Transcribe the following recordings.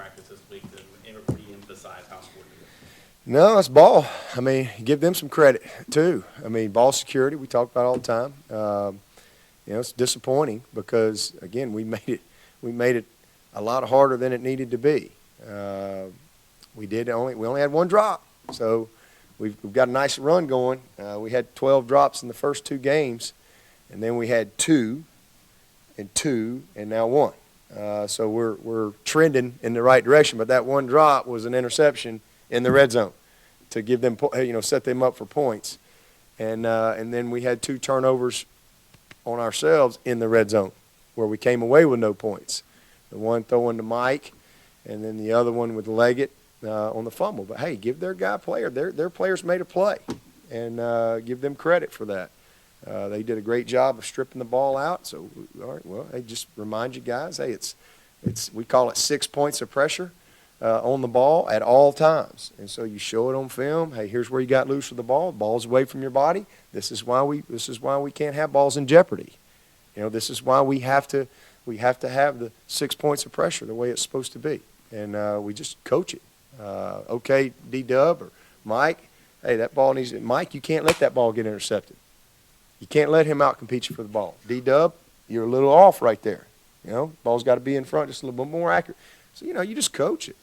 practice this week to re-emphasize how important it is? No, it's ball. I mean, give them some credit too. I mean, ball security we talk about all the time. It's disappointing because again we made it a lot harder than it needed to be. We only had one drop, so we've got a nice run going. We had 12 drops in the first 2 games, and then we had 2, and now 1. So we're trending in the right direction. But that one drop was an interception in the red zone to give them, set them up for points, and then we had 2 turnovers on ourselves in the red zone where we came away with no points. The one throwing to Mike, and then the other one with Leggett on the fumble. But, hey, give their guy player. Their players made a play, and give them credit for that. They did a great job of stripping the ball out. So, all right, well, hey, just remind you guys, hey, we call it 6 points of pressure on the ball at all times. And so you show it on film. Hey, here's where you got loose with the ball. The ball's away from your body. This is why we can't have balls in jeopardy. This is why we have to have the 6 points of pressure the way it's supposed to be. And we just coach it. Okay, D-Dub or Mike, hey, that ball needs – Mike, you can't let that ball get intercepted. You can't let him out-compete you for the ball. D-Dub, you're a little off right there. Ball's got to be in front just a little bit more accurate. So, you just coach it.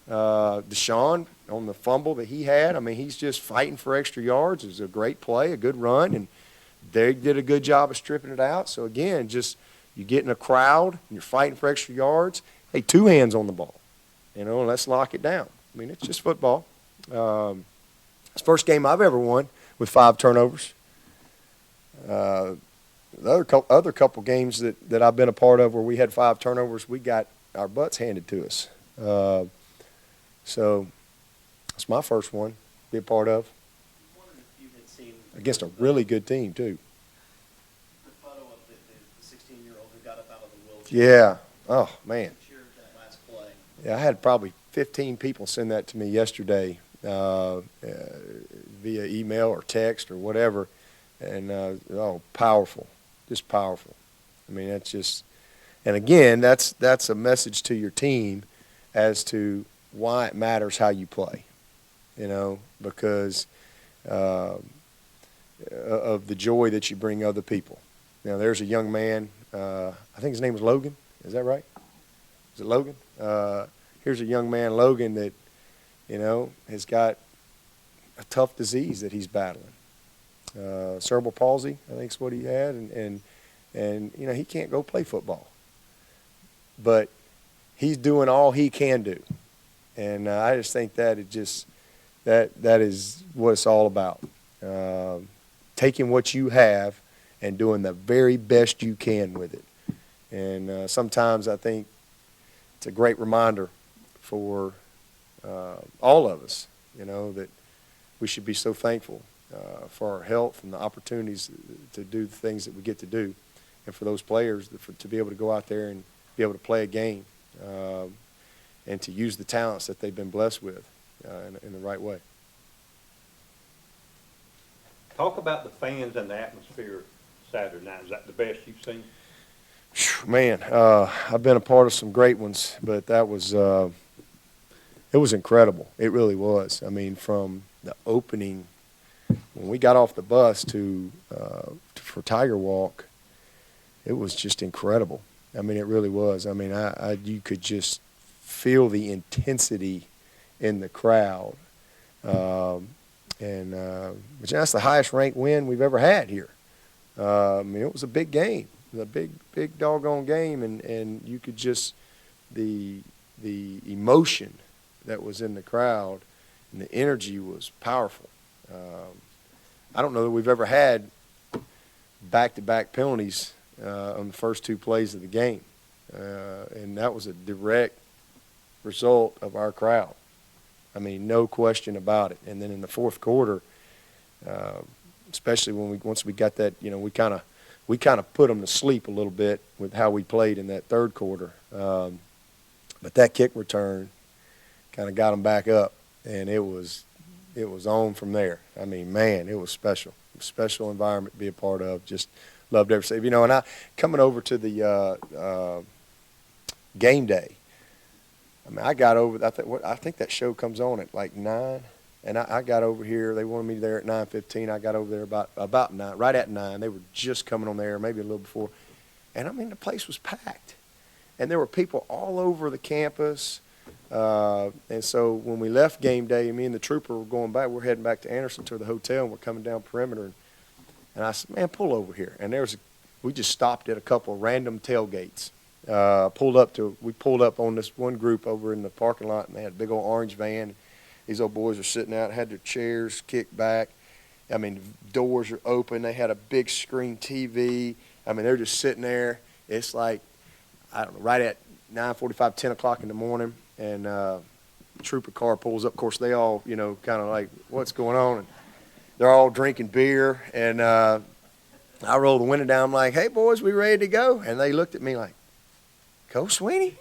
Deshaun, on the fumble that he had, I mean, he's just fighting for extra yards. It was a great play, a good run, and they did a good job of stripping it out. So, again, just you get in a crowd and you're fighting for extra yards. Hey, 2 hands on the ball. Let's lock it down. I mean, it's just football. It's the first game I've ever won with 5 turnovers. The other couple games that I've been a part of where we had 5 turnovers, we got our butts handed to us. So it's my first one to be a part of. I wondered if you had seen against a really good team, too. the photo of the 16-year-old who got up out of the wheelchair. Yeah. Oh, man. Cheered that last play. Yeah, I had probably 15 people send that to me yesterday via email or text or whatever. And, powerful, just powerful. I mean, that's just – and, again, that's a message to your team as to why it matters how you play, because of the joy that you bring other people. Now, there's a young man, I think his name was Logan. Is that right? Is it Logan? Here's a young man, Logan, that, has got a tough disease that he's battling. Cerebral palsy, I think is what he had, and he can't go play football. But he's doing all he can do. And I just think that that is what it's all about. Taking what you have and doing the very best you can with it. And sometimes I think it's a great reminder for all of us, that we should be so thankful for our health and the opportunities to do the things that we get to do. And for those players to be able to go out there and be able to play a game and to use the talents that they've been blessed with in the right way. Talk about the fans and the atmosphere Saturday night. Is that the best you've seen? Man, I've been a part of some great ones, but that was it was incredible. It really was. I mean, from the opening, when we got off the bus for Tiger Walk, it was just incredible. I mean, it really was. I mean, you could just feel the intensity in the crowd. Which that's the highest ranked win we've ever had here. I mean, it was a big game, a big doggone game, and you could just the emotion that was in the crowd and the energy was powerful. I don't know that we've ever had back-to-back penalties on the first 2 plays of the game, and that was a direct result of our crowd. I mean, no question about it. And then in the fourth quarter, especially once we got that, we kind of put them to sleep a little bit with how we played in that third quarter. But that kick return kind of got them back up, and it was on from there. I mean, man, it was special. It was a special environment to be a part of. Just loved every save. And I coming over to the game day, I mean, I got over. I think that show comes on at like 9, and I got over here. They wanted me there at 9:15. I got over there about 9, right at 9. They were just coming on there, maybe a little before, and I mean the place was packed, and there were people all over the campus. And so when we left game day, me and the trooper were going back. We're heading back to Anderson to the hotel, and we're coming down perimeter. And I said, "Man, pull over here." And we just stopped at a couple of random tailgates. We pulled up on this one group over in the parking lot, and they had a big old orange van. These old boys are sitting out, had their chairs kicked back. I mean, doors are open. They had a big screen TV. I mean, they're just sitting there. It's like, I don't know, right at 9:45, 10 o'clock in the morning, and trooper car pulls up. Of course, they all, kind of like, what's going on? And they're all drinking beer, and I roll the window down. I'm like, "Hey, boys, we ready to go?" And they looked at me like, "Go, Swinney?"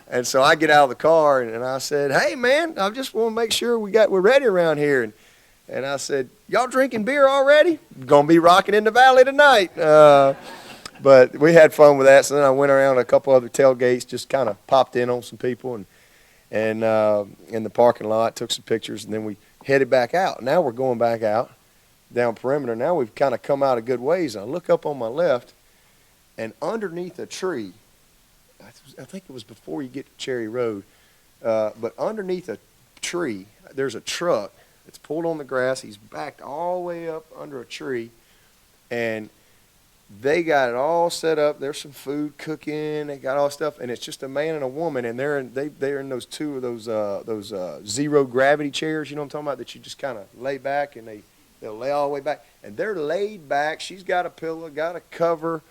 And so I get out of the car, and I said, "Hey, man, I just want to make sure we're ready around here." And I said, "Y'all drinking beer already? Gonna be rocking in the valley tonight." But we had fun with that. So then I went around a couple other tailgates, just kind of popped in on some people, and in the parking lot, took some pictures, and then we headed back out. Now we're going back out down perimeter. Now we've kind of come out a good ways. And I look up on my left, and underneath a tree, I think it was before you get to Cherry Road, but underneath a tree, there's a truck that's pulled on the grass. He's backed all the way up under a tree, and they got it all set up. There's some food cooking. They got all stuff, and it's just a man and a woman, and they're in those two of those zero gravity chairs. You know what I'm talking about? That you just kind of lay back, and they'll lay all the way back, and they're laid back. She's got a pillow, got a cover,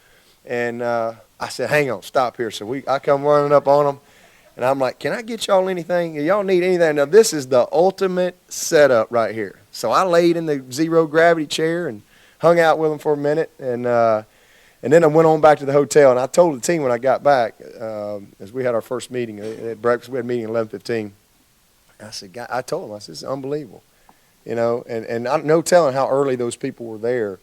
and I said, "Hang on, stop here." So I come running up on them, and I'm like, "Can I get y'all anything? Y'all need anything?" Now this is the ultimate setup right here. So I laid in the zero gravity chair and hung out with them for a minute, and then I went on back to the hotel, and I told the team when I got back, as we had our first meeting at breakfast, we had a meeting at 11:15. I told them, I said, "This is unbelievable," and I no telling how early those people were there,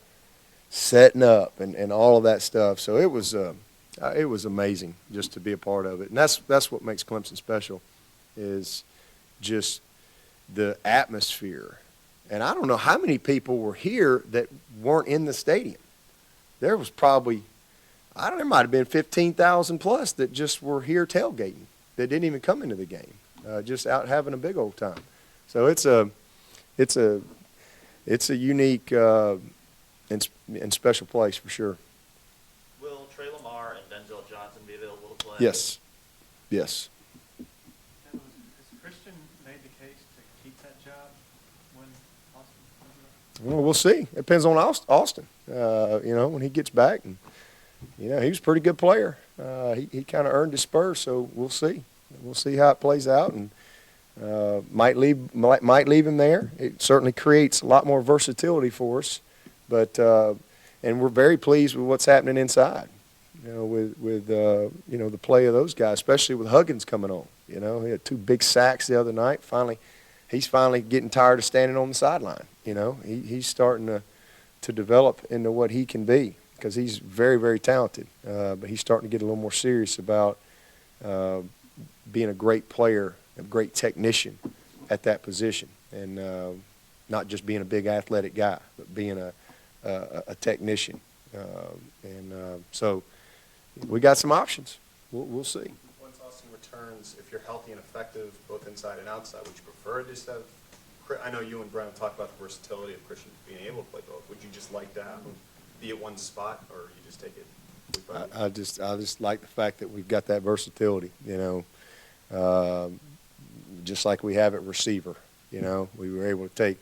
setting up and all of that stuff. So it was amazing just to be a part of it, and that's what makes Clemson special, is just the atmosphere. And I don't know how many people were here that weren't in the stadium. There was probably, there might have been 15,000 plus that just were here tailgating, that didn't even come into the game, just out having a big old time. So it's a unique and special place for sure. Will Trey Lamar and Denzel Johnson be available to play? Yes. And has Christian made the case to keep that job when Austin comes back? Well, we'll see. It depends on Austin. When he gets back, and he was a pretty good player. He kind of earned his spurs, so we'll see. We'll see how it plays out, and might leave him there. It certainly creates a lot more versatility for us, but and we're very pleased with what's happening inside. With the play of those guys, especially with Huggins coming on. He had 2 big sacks the other night. He's finally getting tired of standing on the sideline. He's starting to develop into what he can be, because he's very, very talented. But he's starting to get a little more serious about being a great player, a great technician at that position, and not just being a big athletic guy, but being a technician. So we got some options. We'll see. Once Austin returns, if you're healthy and effective, both inside and outside, would you prefer to just have? I know you and Brown talked about the versatility of Christian being able to play both. Would you just like to have him be at one spot, or you just take it? I just like the fact that we've got that versatility. Just like we have at receiver. We were able to take,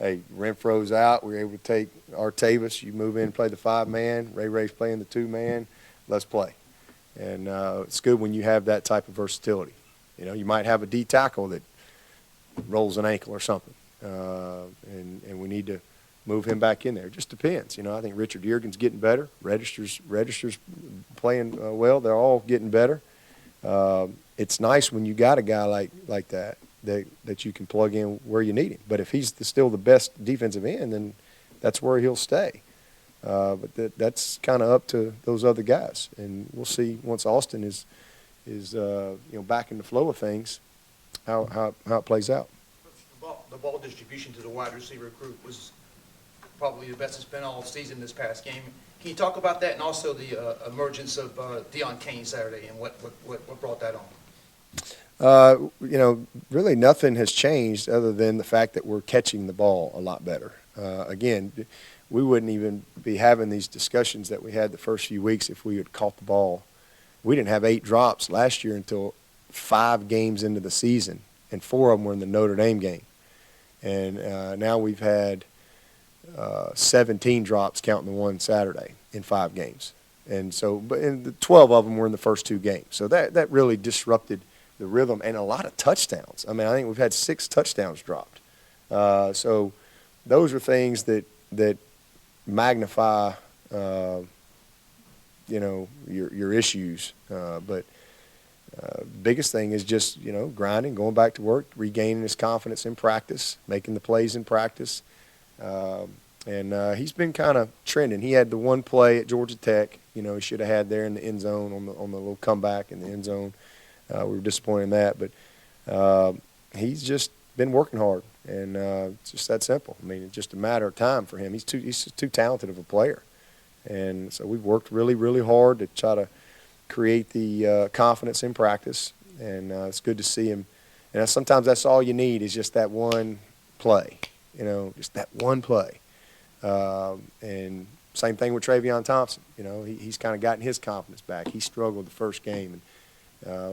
Renfro's out. We were able to take Artavis. You move in and play the 5-man. Ray's playing the 2-man. Let's play. And it's good when you have that type of versatility. You might have a D tackle that rolls an ankle or something, and we need to move him back in there. It just depends. I think Richard Yeargin's getting better. Register's playing well. They're all getting better. It's nice when you got a guy like that you can plug in where you need him. But if he's still the best defensive end, then that's where he'll stay. But that's kind of up to those other guys, and we'll see once Austin is back in the flow of things, how it plays out. The ball distribution to the wide receiver group was probably the best it's been all season this past game. Can you talk about that and also the emergence of Deion Kane Saturday and what brought that on? Really nothing has changed other than the fact that we're catching the ball a lot better. Again, we wouldn't even be having these discussions that we had the first few weeks if we had caught the ball. We didn't have 8 drops last year until 5 games into the season, and 4 of them were in the Notre Dame game. And now we've had 17 drops, counting the one Saturday, in 5 games. And so, but 12 of them were in the first 2 games. So that really disrupted the rhythm, and a lot of touchdowns. I mean, I think we've had 6 touchdowns dropped. So those are things that magnify, your issues. But biggest thing is just, grinding, going back to work, regaining his confidence in practice, making the plays in practice. And he's been kind of trending. He had the one play at Georgia Tech, he should have had there in the end zone on the little comeback in the end zone. We were disappointed in that, but he's just been working hard, and it's just that simple. I mean, it's just a matter of time for him. He's too talented of a player, and so we've worked really, really hard to try to create the confidence in practice, and it's good to see him. And sometimes that's all you need is just that one play, just that one play. And same thing with Travion Thompson. He's kind of gotten his confidence back. He struggled the first game and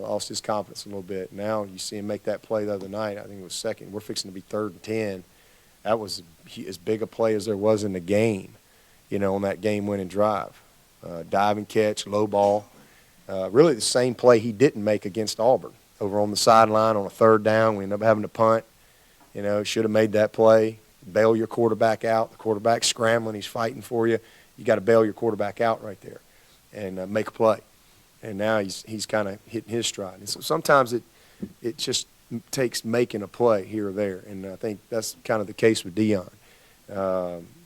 lost his confidence a little bit. Now you see him make that play the other night. I think it was second. We're fixing to be 3rd and 10. That was as big a play as there was in the game, on that game-winning drive. Diving catch, low ball. Really the same play he didn't make against Auburn. Over on the sideline on a 3rd down, we ended up having to punt. Should have made that play. Bail your quarterback out. The quarterback's scrambling. He's fighting for you. You got to bail your quarterback out right there and make a play. And now he's kind of hitting his stride. And so sometimes it just takes making a play here or there, and I think that's kind of the case with Deion.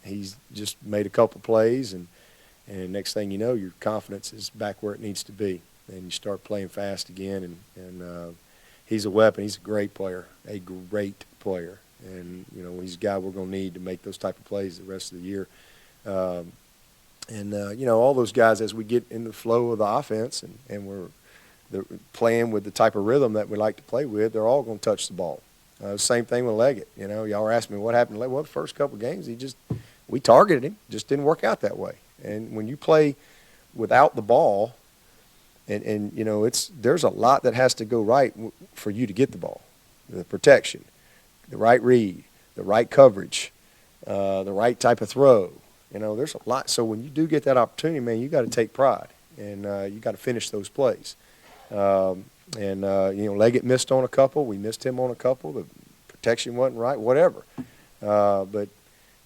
He's just made a couple plays, and next thing you know, your confidence is back where it needs to be, and you start playing fast again. And he's a weapon. He's a great player, and he's a guy we're going to need to make those type of plays the rest of the year. All those guys, as we get in the flow of the offense and they're playing with the type of rhythm that we like to play with, they're all going to touch the ball. Same thing with Leggett. Y'all were asking me what happened to Leggett. Well, the first couple of games, we targeted him, just didn't work out that way. And when you play without the ball, and there's a lot that has to go right for you to get the ball. The protection, the right read, the right coverage, the right type of throw. There's a lot. So when you do get that opportunity, man, you got to take pride, and you got to finish those plays. Leggett missed on a couple. We missed him on a couple. The protection wasn't right, whatever. But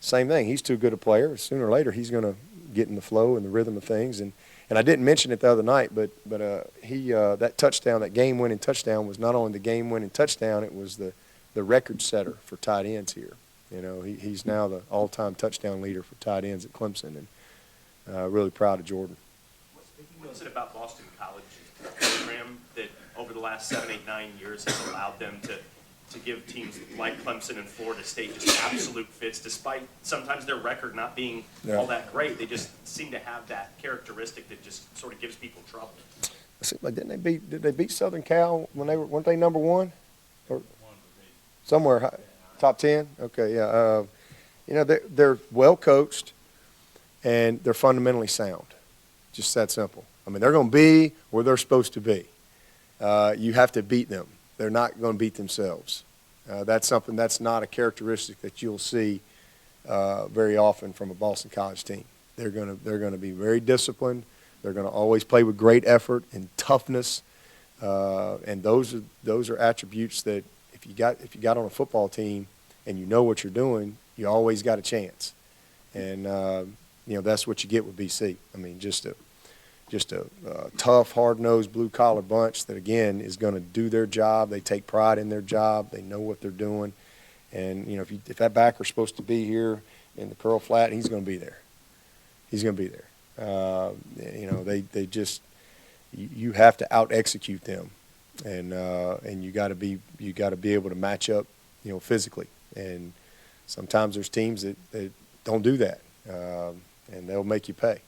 same thing. He's too good a player. Sooner or later, he's going to get in the flow and the rhythm of things. And I didn't mention it the other night, but he that touchdown, that game-winning touchdown, was not only the game-winning touchdown, it was the record setter for tight ends here. He's now the all-time touchdown leader for tight ends at Clemson, and really proud of Jordan. What is it about Boston College program that over the last 7, 8, 9 years has allowed them to give teams like Clemson and Florida State just absolute fits, despite sometimes their record not being all that great? They just seem to have that characteristic that just sort of gives people trouble. Did they beat Southern Cal weren't they number 1? Or somewhere high, top 10? Okay, yeah. They're well coached, and they're fundamentally sound. Just that simple. I mean, they're going to be where they're supposed to be. You have to beat them. They're not going to beat themselves. That's something that's not a characteristic that you'll see very often from a Boston College team. They're going to be very disciplined. They're going to always play with great effort and toughness, and those are attributes that if you got on a football team and you know what you're doing, you always got a chance. And that's what you get with BC. I mean, just a tough, hard-nosed, blue-collar bunch that, again, is going to do their job. They take pride in their job. They know what they're doing. And, if that backer's supposed to be here in the curl flat, he's going to be there. He's going to be there. you have to out-execute them, and you got to be able to match up, physically. And sometimes there's teams that don't do that, and they'll make you pay.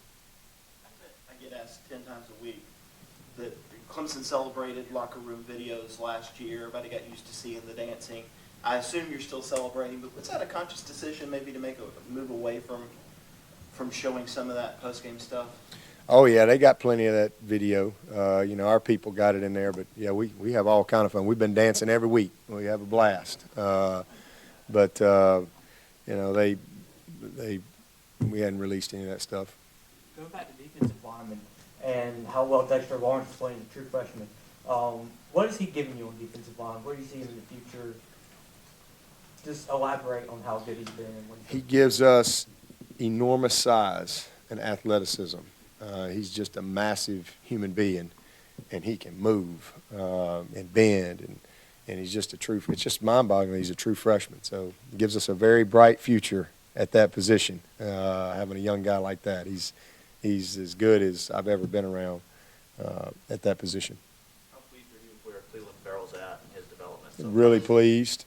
I get asked 10 times a week that Clemson celebrated locker room videos last year. Everybody got used to seeing the dancing. I assume you're still celebrating, but was that a conscious decision maybe to make a move away from showing some of that post-game stuff? Oh yeah, they got plenty of that video. Our people got it in there, but yeah, we have all kind of fun. We've been dancing every week. We have a blast. We hadn't released any of that stuff. Going back to defensive lineman and how well Dexter Lawrence is playing as a true freshman, what is he giving you on defensive line? Where do you see him in the future? Just elaborate on how good he's been. And what He gives us enormous size and athleticism. He's just a massive human being, and he can move and bend, and he's just it's just mind-boggling. He's a true freshman, so it gives us a very bright future at that position, having a young guy like that. He's as good as I've ever been around at that position. How pleased are you with where Cleveland Farrell's at in his development? Really pleased.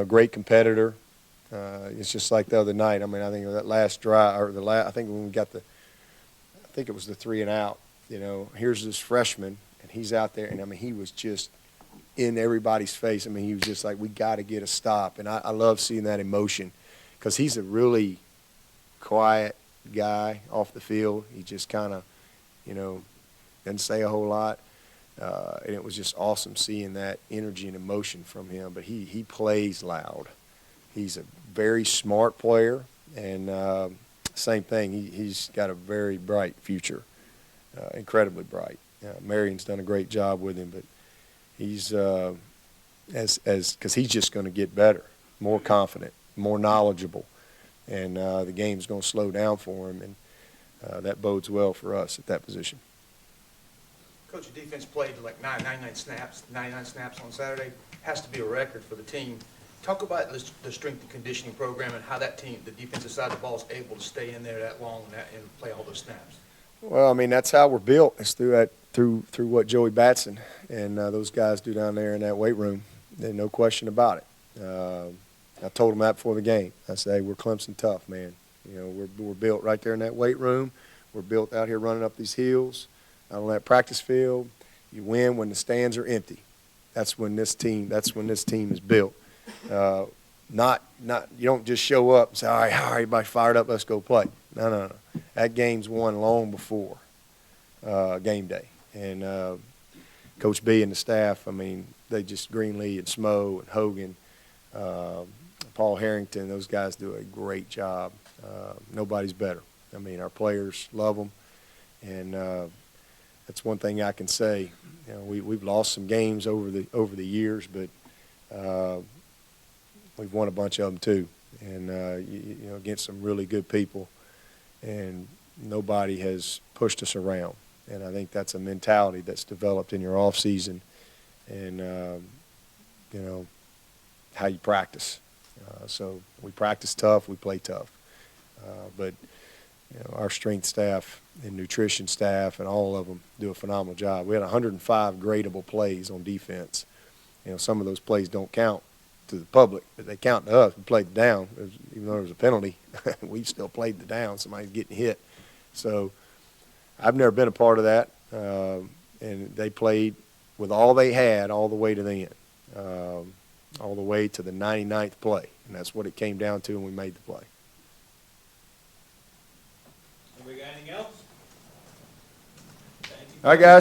Great competitor. It's just like the other night. I mean, I think that last drive, I think when we got I think it was the 3 and out. Here's this freshman, and he's out there, and I mean, he was just in everybody's face. I mean, he was just like, we got to get a stop, and I love seeing that emotion, because he's a really quiet guy off the field. He just kind of, doesn't say a whole lot. And it was just awesome seeing that energy and emotion from him. But he plays loud. He's a very smart player, and same thing. He's got a very bright future, incredibly bright. Marion's done a great job with him, but he's because he's just going to get better, more confident, more knowledgeable, and the game's going to slow down for him, and that bodes well for us at that position. Coach, your defense played like 99 snaps on Saturday. Has to be a record for the team. Talk about the strength and conditioning program and how that team, the defensive side of the ball, is able to stay in there that long and play all those snaps. Well, I mean, that's how we're built. It's through what Joey Batson and those guys do down there in that weight room. There's no question about it. I told them that before the game. I said, hey, we're Clemson tough, man. We're built right there in that weight room. We're built out here running up these hills. Out on that practice field. You win when the stands are empty. That's when this team is built. Not you don't just show up and say, all right, everybody fired up, let's go play. No. That game's won long before game day. And Coach B and the staff, I mean, they just Greenlee and Smo and Hogan, Paul Harrington, those guys do a great job. Nobody's better. I mean, our players love them, and that's one thing I can say. We've lost some games over the years, but we've won a bunch of them too, and against some really good people, and nobody has pushed us around. And I think that's a mentality that's developed in your off season, and how you practice. So we practice tough, we play tough, but our strength staff and nutrition staff and all of them do a phenomenal job. We had 105 gradable plays on defense. Some of those plays don't count to the public, but they count to us. We played the down. Even though there was a penalty, we still played the down. Somebody's getting hit. So I've never been a part of that. And they played with all they had all the way to the end, all the way to the 99th play. And that's what it came down to, and we made the play. We got anything else? All right, guys.